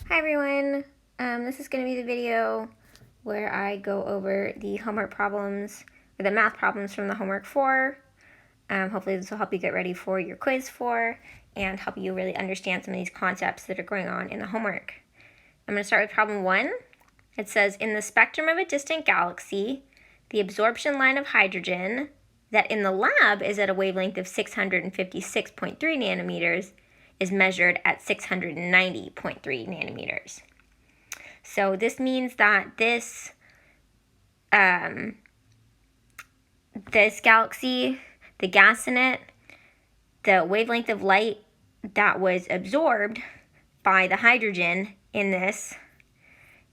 Hi everyone, this is going to be the video where I go over the homework problems, or the math problems from the homework 4. Hopefully this will help you get ready for your quiz 4 and help you really understand some of these concepts that are going on in the homework. I'm going to start with problem 1. It says, in the spectrum of a distant galaxy, the absorption line of hydrogen that in the lab is at a wavelength of 656.3 nanometers is measured at 690.3 nanometers. So this means that this galaxy, the gas in it, the wavelength of light that was absorbed by the hydrogen in this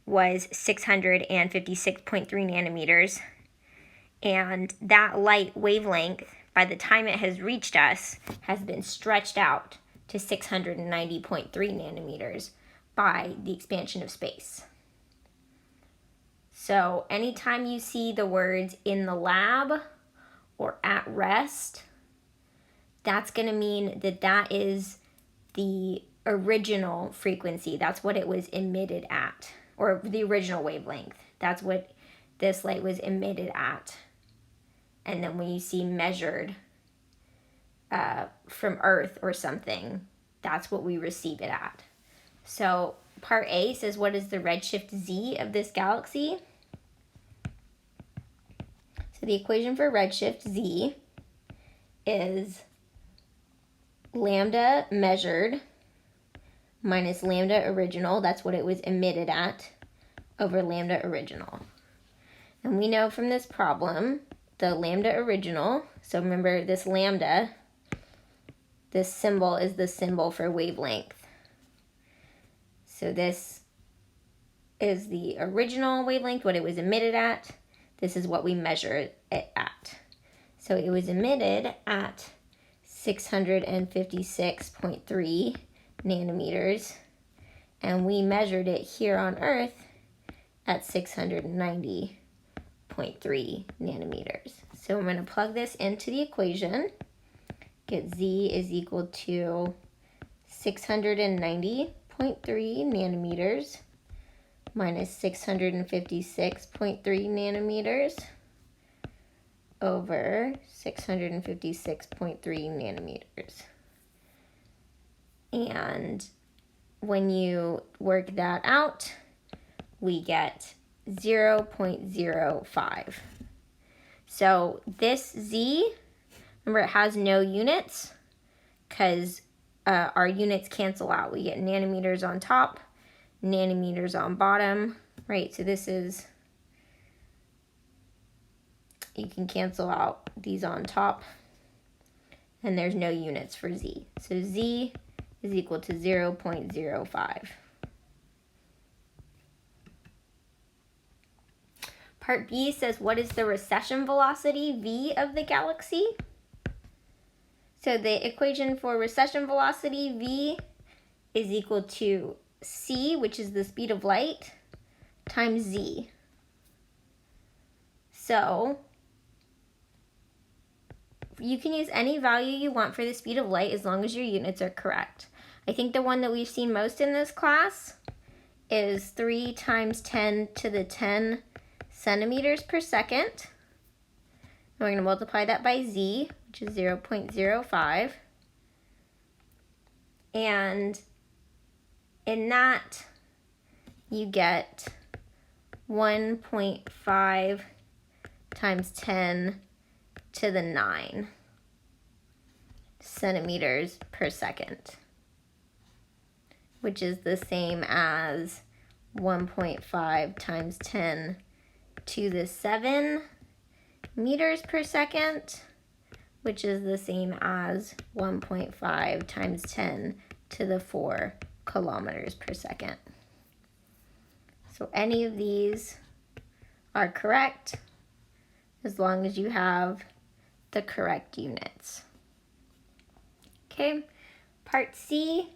was 656.3 nanometers. And that light wavelength, by the time it has reached us, has been stretched out to 690.3 nanometers by the expansion of space. So anytime you see the words in the lab or at rest, that's going to mean that that is the original frequency. That's what it was emitted at, or the original wavelength. That's what this light was emitted at. And then when you see measured from Earth or something, that's what we receive it at. So part A says, what is the redshift Z of this galaxy? So the equation for redshift Z is lambda measured minus lambda original, that's what it was emitted at, over lambda original. And we know from this problem, the lambda original, so remember this lambda, this symbol is the symbol for wavelength. So this is the original wavelength, what it was emitted at. This is what we measure it at. So it was emitted at 656.3 nanometers, and we measured it here on Earth at 690.3 nanometers. So I'm going to plug this into the equation. Get Z is equal to 690.3 nanometers minus 656.3 nanometers over 656.3 nanometers. And when you work that out, we get 0.05. So this Z, remember it has no units because our units cancel out. We get nanometers on top, nanometers on bottom, right? So this is, you can cancel out these on top, and there's no units for Z. So Z is equal to 0.05. Part B says, what is the recession velocity, V, of the galaxy? So the equation for recession velocity, V, is equal to C, which is the speed of light, times Z. So you can use any value you want for the speed of light as long as your units are correct. I think the one that we've seen most in this class is 3 times 10 to the 10 centimeters per second. And we're going to multiply that by Z, which is 0.05. And in that, you get 1.5 times 10 to the 9 centimeters per second, which is the same as 1.5 times 10 to the 7 meters per second, which is the same as 1.5 times 10 to the 4 kilometers per second. So any of these are correct as long as you have the correct units. Okay, part C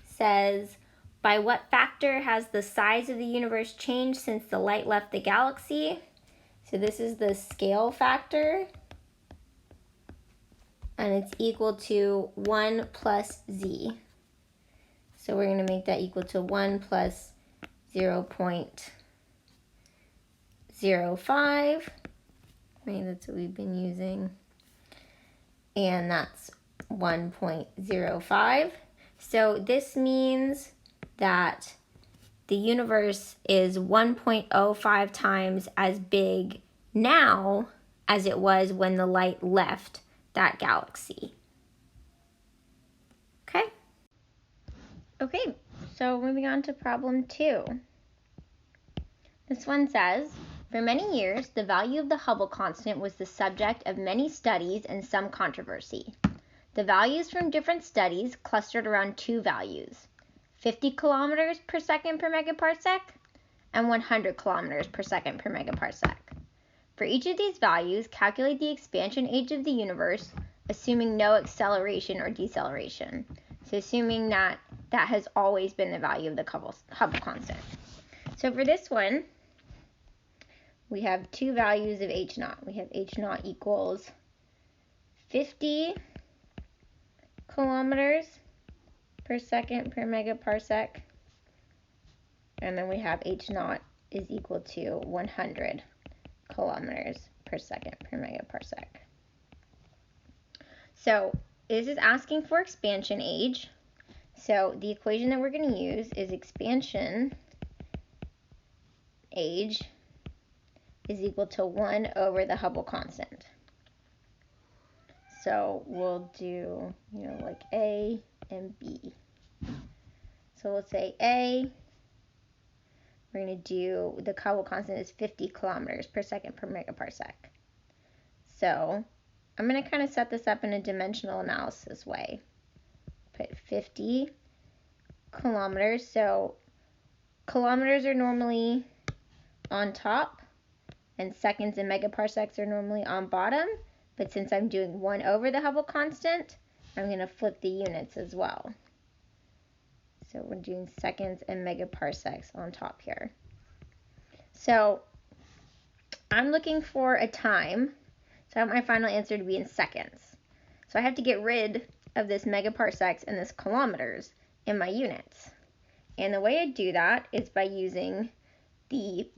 says, by what factor has the size of the universe changed since the light left the galaxy? So this is the scale factor, and it's equal to 1 plus Z. So we're going to make that equal to 1 plus 0.05. Right, that's what we've been using. And that's 1.05. So this means that the universe is 1.05 times as big now as it was when the light left that galaxy. Okay? Okay, so moving on to problem 2. This one says, for many years, the value of the Hubble constant was the subject of many studies and some controversy. The values from different studies clustered around two values, 50 kilometers per second per megaparsec and 100 kilometers per second per megaparsec. For each of these values, calculate the expansion age of the universe, assuming no acceleration or deceleration. So assuming that has always been the value of the Hubble constant. So for this one, we have two values of h naught. We have h naught equals 50 kilometers per second per megaparsec. And then we have h naught is equal to 100 kilometers per second per megaparsec. So this is asking for expansion age. So the equation that we're going to use is expansion age is equal to 1 over the Hubble constant. So we'll do, like A and B. So we'll say A, we're going to do, the Hubble constant is 50 kilometers per second per megaparsec. So I'm going to kind of set this up in a dimensional analysis way. Put 50 kilometers. So kilometers are normally on top, and seconds and megaparsecs are normally on bottom. But since I'm doing 1 over the Hubble constant, I'm going to flip the units as well. So we're doing seconds and megaparsecs on top here. So I'm looking for a time. So I want my final answer to be in seconds. So I have to get rid of this megaparsecs and this kilometers in my units. And the way I do that is by using the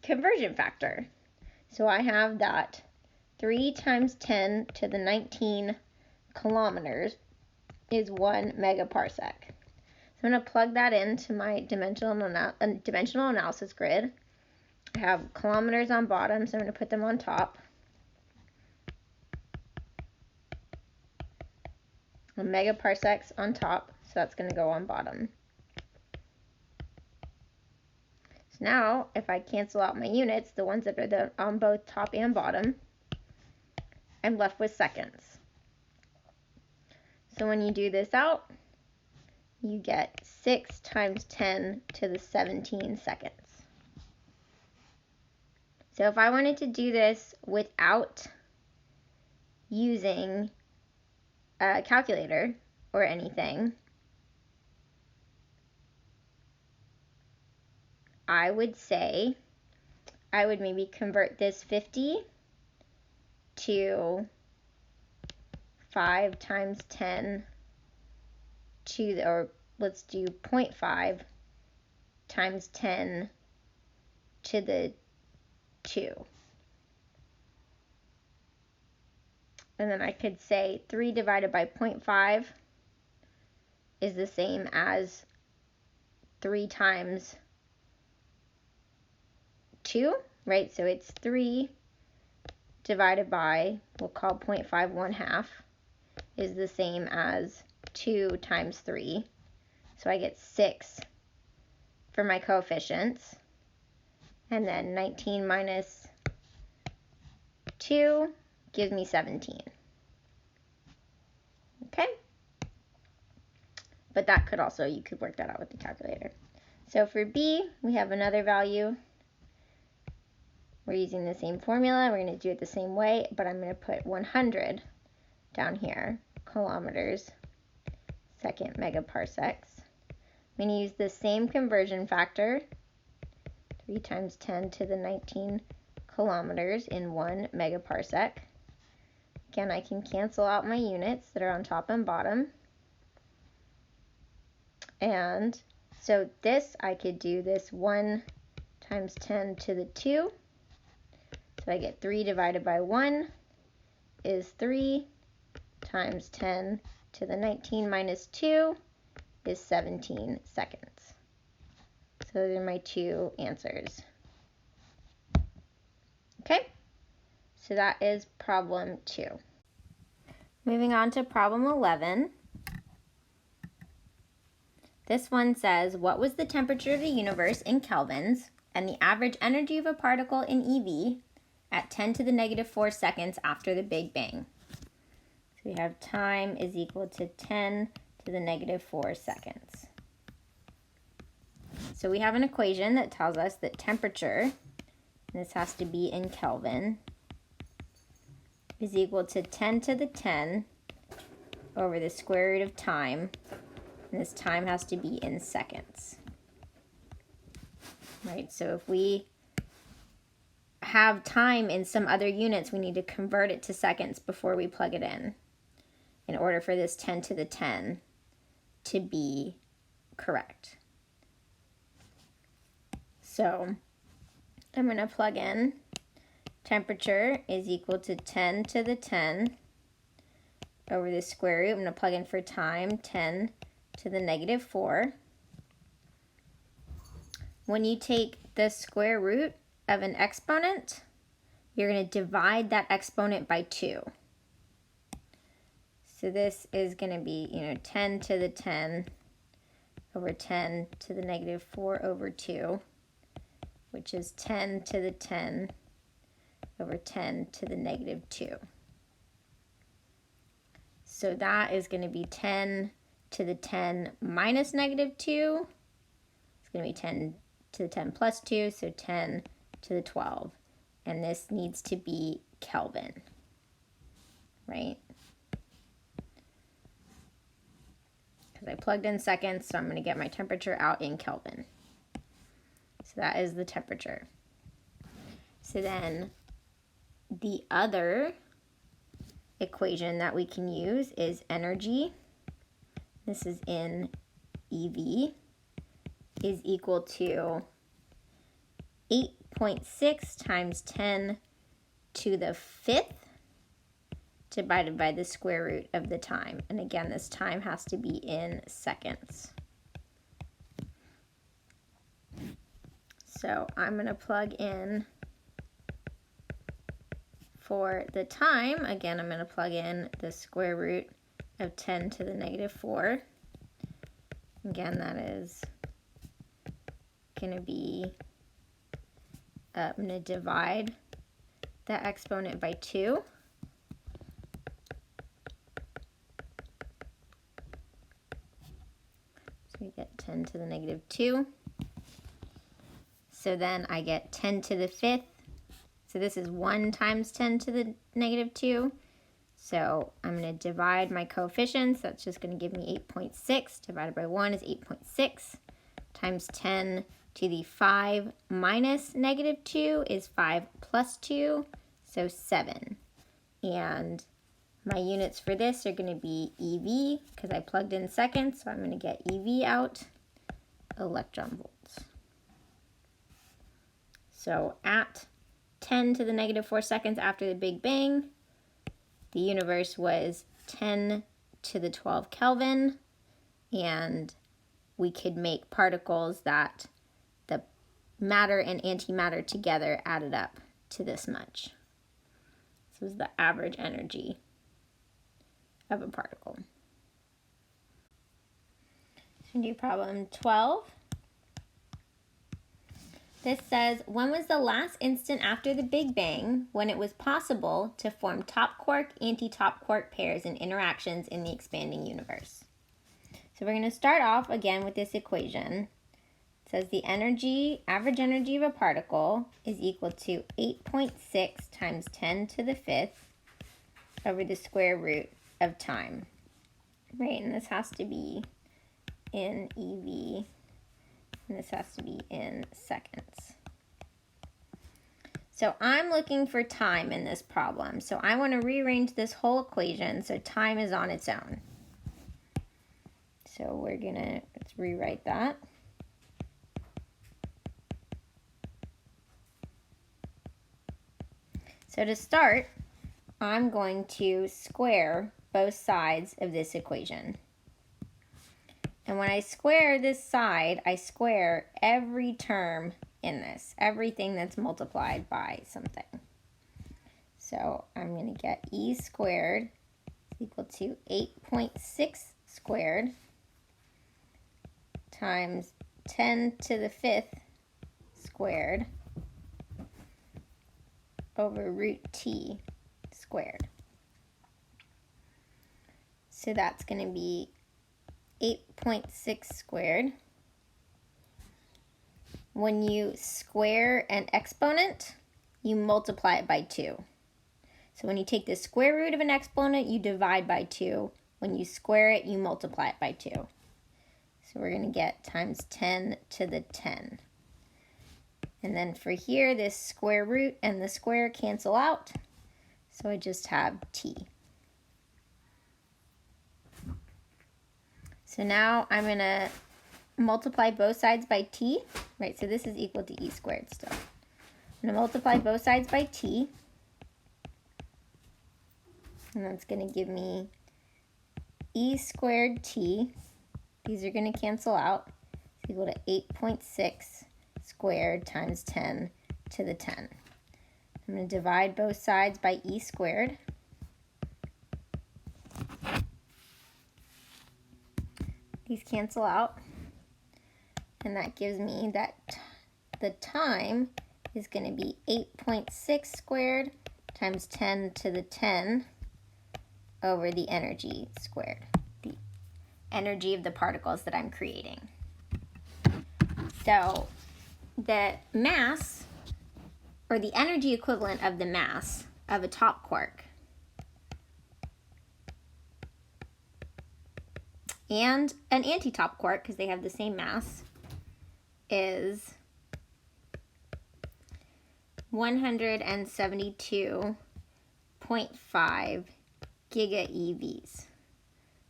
conversion factor. So I have that 3 times 10 to the 19 kilometers is 1 megaparsec. So I'm going to plug that into my dimensional analysis grid. I have kilometers on bottom, so I'm going to put them on top. And megaparsecs on top, so that's going to go on bottom. So now, if I cancel out my units, the ones that are on both top and bottom, I'm left with seconds. So when you do this out, you get 6 times 10 to the 17 seconds. So if I wanted to do this without using a calculator or anything, I would say I would maybe convert this 50 to 5 times 10 to, or let's do 0.5 times 10 to the 2. And then I could say 3 divided by 0.5 is the same as 3 times 2, right? So it's 3 divided by, we'll call 0.5 1/2, is the same as 2 times 3. So I get 6 for my coefficients. And then 19 minus 2 gives me 17. Okay? But that could also, you could work that out with the calculator. So for B, we have another value. We're using the same formula. We're going to do it the same way, but I'm going to put 100 down here, kilometers, second megaparsecs. I'm going to use the same conversion factor, 3 times 10 to the 19 kilometers in 1 megaparsec. Again, I can cancel out my units that are on top and bottom. And so this, I could do this 1 times 10 to the 2. So I get 3 divided by 1 is 3 times 10 to the 19 minus 2 is 17 seconds. So those are my two answers. Okay, so that is problem 2. Moving on to problem 11. This one says, what was the temperature of the universe in kelvins and the average energy of a particle in eV at 10 to the negative 4 seconds after the Big Bang? So we have time is equal to 10 to the negative 4 seconds. So we have an equation that tells us that temperature, and this has to be in Kelvin, is equal to 10 to the 10 over the square root of time, and this time has to be in seconds. Right, so if we have time in some other units, we need to convert it to seconds before we plug it in order for this 10 to the 10 to be correct. So I'm going to plug in temperature is equal to 10 to the 10 over the square root. I'm going to plug in for time 10 to the negative 4. When you take the square root of an exponent, you're going to divide that exponent by 2. So this is going to be, 10 to the 10 over 10 to the negative 4 over 2, which is 10 to the 10 over 10 to the negative 2. So that is going to be 10 to the 10 minus negative 2. It's going to be 10 to the 10 plus 2, so 10 to the 12. And this needs to be Kelvin, right? Because I plugged in seconds, so I'm going to get my temperature out in Kelvin. So that is the temperature. So then the other equation that we can use is energy. This is in EV, is equal to 8.6 times 10 to the 5th divided by the square root of the time. And again, this time has to be in seconds. So I'm going to plug in for the time. Again, I'm going to plug in the square root of 10 to the negative 4. Again, that is going to be, I'm going to divide that exponent by 2. So we get 10 to the negative 2. So then I get 10 to the 5th. So this is 1 times 10 to the negative 2. So I'm going to divide my coefficients. That's just going to give me 8.6. Divided by 1 is 8.6. Times 10 to the 5 minus negative 2 is 5 plus 2. So 7. And my units for this are going to be EV, because I plugged in seconds. So I'm going to get EV out, electron volts. So at 10 to the negative 4 seconds after the Big Bang, the universe was 10 to the 12 Kelvin, and we could make particles that the matter and antimatter together added up to this much. This is the average energy of a particle. So do problem 12. This says, when was the last instant after the Big Bang when it was possible to form top quark, anti-top quark pairs and interactions in the expanding universe? So we're going to start off again with this equation. It says the average energy of a particle is equal to 8.6 times 10 to the 5th over the square root of time. Right, and this has to be in EV. And this has to be in seconds. So I'm looking for time in this problem. So I want to rearrange this whole equation so time is on its own. So let's rewrite that. So to start, I'm going to square both sides of this equation. And when I square this side, I square every term in this, everything that's multiplied by something. So I'm going to get e squared is equal to 8.6 squared times 10 to the 5th squared over root t squared. So that's going to be 8.6 squared. When you square an exponent, you multiply it by 2. So when you take the square root of an exponent, you divide by 2. When you square it, you multiply it by 2. So we're going to get times 10 to the 10. And then for here, this square root and the square cancel out. So I just have t. So now I'm going to multiply both sides by t, right? So this is equal to e squared still. I'm going to multiply both sides by t. And that's going to give me e squared t. These are going to cancel out. It's equal to 8.6 squared times 10 to the 10. I'm going to divide both sides by e squared. These cancel out. And that gives me that the time is going to be 8.6 squared times 10 to the 10 over the energy squared, the energy of the particles that I'm creating. So the mass, or the energy equivalent of the mass of a top quark and an anti-top quark, because they have the same mass, is 172.5 giga EVs.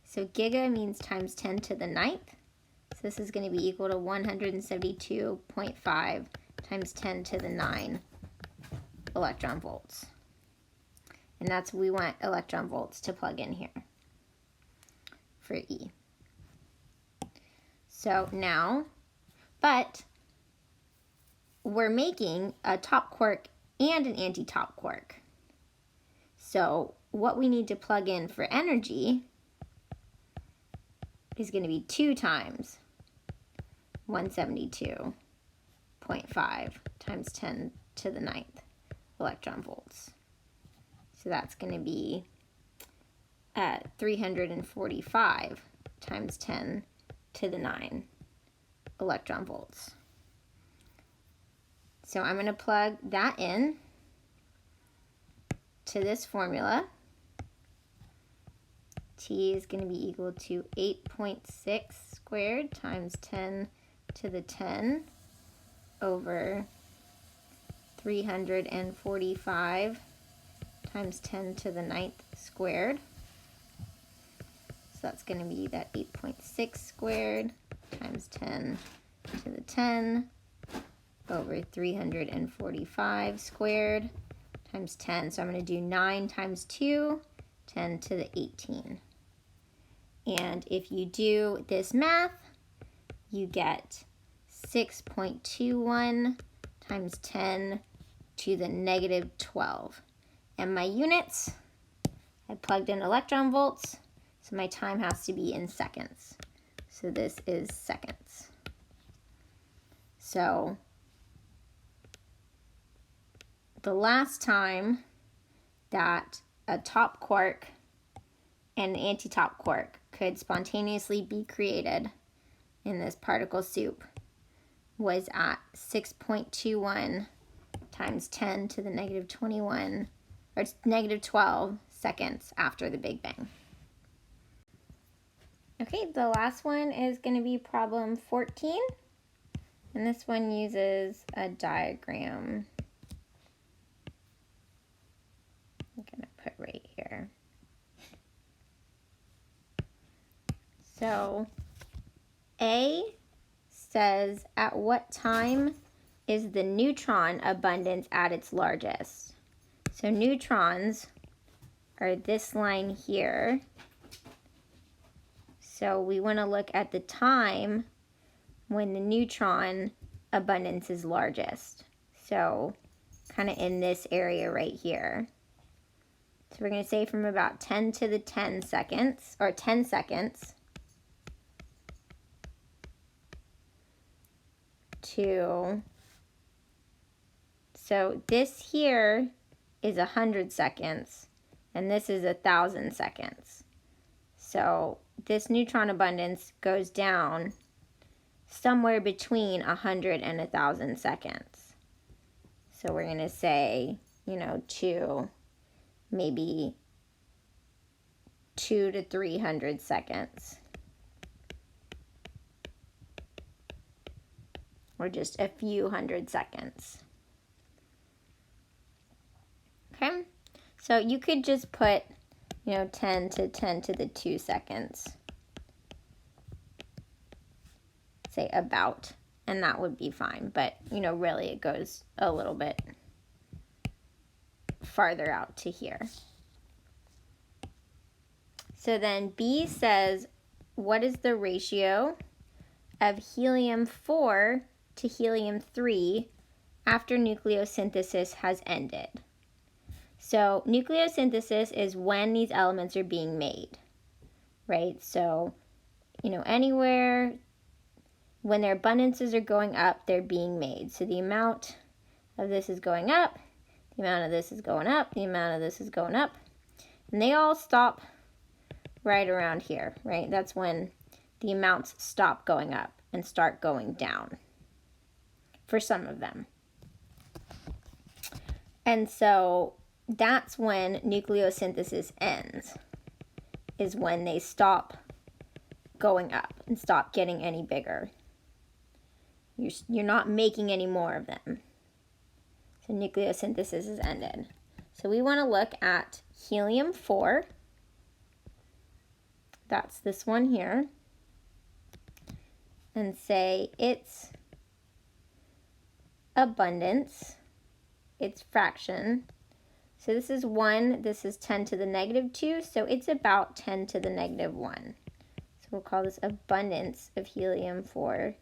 So giga means times 10 to the 9th. So this is going to be equal to 172.5 times 10 to the 9 electron volts. And that's, we want electron volts to plug in here for E. So now, but we're making a top quark and an anti-top quark. So what we need to plug in for energy is going to be 2 times 172.5 times 10 to the 9th electron volts. So that's going to be 345 times 10 to the 9 electron volts. So I'm going to plug that in to this formula. T is going to be equal to 8.6 squared times 10 to the 10 over 345 times 10 to the 9th squared. So that's going to be that 8.6 squared times 10 to the 10 over 345 squared times 10. So I'm going to do 9 times 2, 10 to the 18. And if you do this math, you get 6.21 times 10 to the negative 12. And my units, I plugged in electron volts, so my time has to be in seconds. So this is seconds. So the last time that a top quark and an anti-top quark could spontaneously be created in this particle soup was at 6.21 times 10 to the negative 21, or negative 12 seconds after the Big Bang. Okay, the last one is going to be problem 14, and this one uses a diagram. I'm going to put right here. So A says, at what time is the neutron abundance at its largest? So neutrons are this line here. So we want to look at the time when the neutron abundance is largest. So kind of in this area right here. So we're going to say from about 10 to the 10 seconds, or 10 seconds, to, so this here is 100 seconds, and this is 1,000 seconds. So this neutron abundance goes down somewhere between 100 and 1,000 seconds. So we're going to say, you know, to maybe 200 to 300 seconds. Or just a few hundred seconds. Okay, so you could just put, you know, 10 to 10 to the 2 seconds. Say about, and that would be fine. But, you know, really it goes a little bit farther out to here. So then B says, what is the ratio of helium-4 to helium-3 after nucleosynthesis has ended? So nucleosynthesis is when these elements are being made, right? So, you know, anywhere when their abundances are going up, they're being made. So the amount of this is going up, the amount of this is going up, the amount of this is going up, and they all stop right around here, right? That's when the amounts stop going up and start going down for some of them. And so that's when nucleosynthesis ends, is when they stop going up and stop getting any bigger. You're not making any more of them. So nucleosynthesis is ended. So we want to look at helium-4. That's this one here. And say its abundance, its fraction. So this is 1, this is 10 to the negative 2, so it's about 10 to the negative 1. So we'll call this abundance of helium-4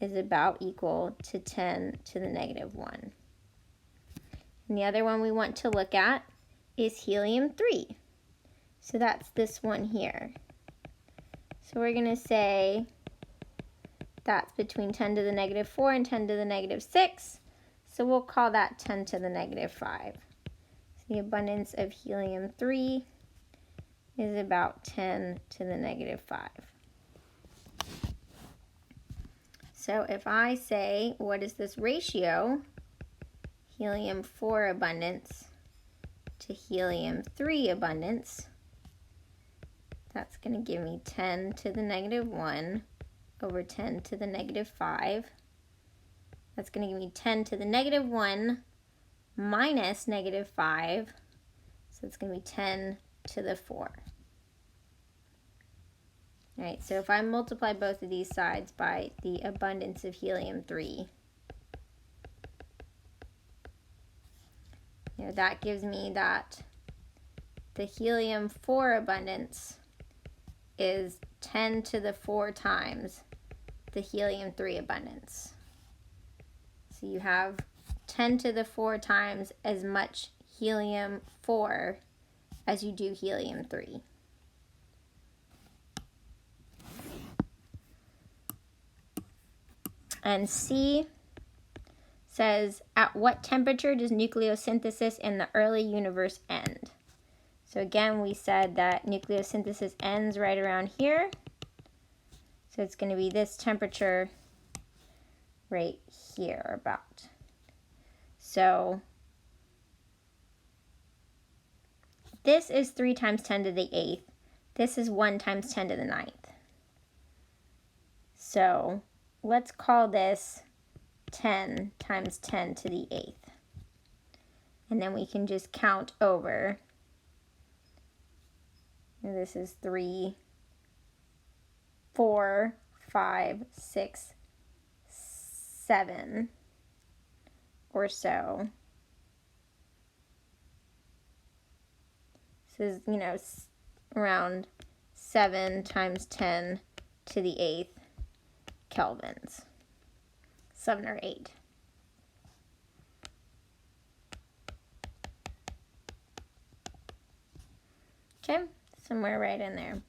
is about equal to 10 to the negative 1. And the other one we want to look at is helium-3. So that's this one here. So we're going to say that's between 10 to the negative 4 and 10 to the negative 6. So we'll call that 10 to the negative 5. So the abundance of helium-3 is about 10 to the negative 5. So if I say, what is this ratio, helium-4 abundance to helium-3 abundance, that's going to give me 10 to the negative 1 over 10 to the negative 5. That's going to give me 10 to the negative 1 minus negative 5. So it's going to be 10 to the 4. All right, so if I multiply both of these sides by the abundance of helium-3, you know, that gives me that the helium-4 abundance is 10 to the 4 times the helium-3 abundance. So you have 10 to the 4 times as much helium-4 as you do helium-3. And C says, at what temperature does nucleosynthesis in the early universe end? So again, we said that nucleosynthesis ends right around here. So it's going to be this temperature right here about. So this is 3 times 10 to the 8th. This is 1 times 10 to the 9th. So let's call this 10 times 10 to the 8th. And then we can just count over. And this is 3, 4 5, 6, 7 or so. This is, around 7 times 10 to the 8th kelvins. 7 or 8. Okay, somewhere right in there.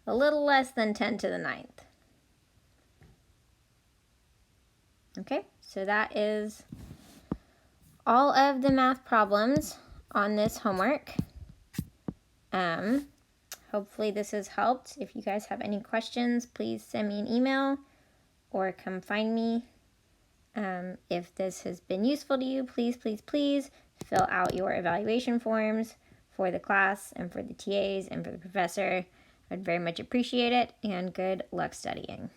A little less than 10 to the 9th. Okay, so that is all of the math problems on this homework. Hopefully this has helped. If you guys have any questions, please send me an email or come find me. If this has been useful to you, please, please, please fill out your evaluation forms for the class and for the TAs and for the professor. I'd very much appreciate it, and good luck studying.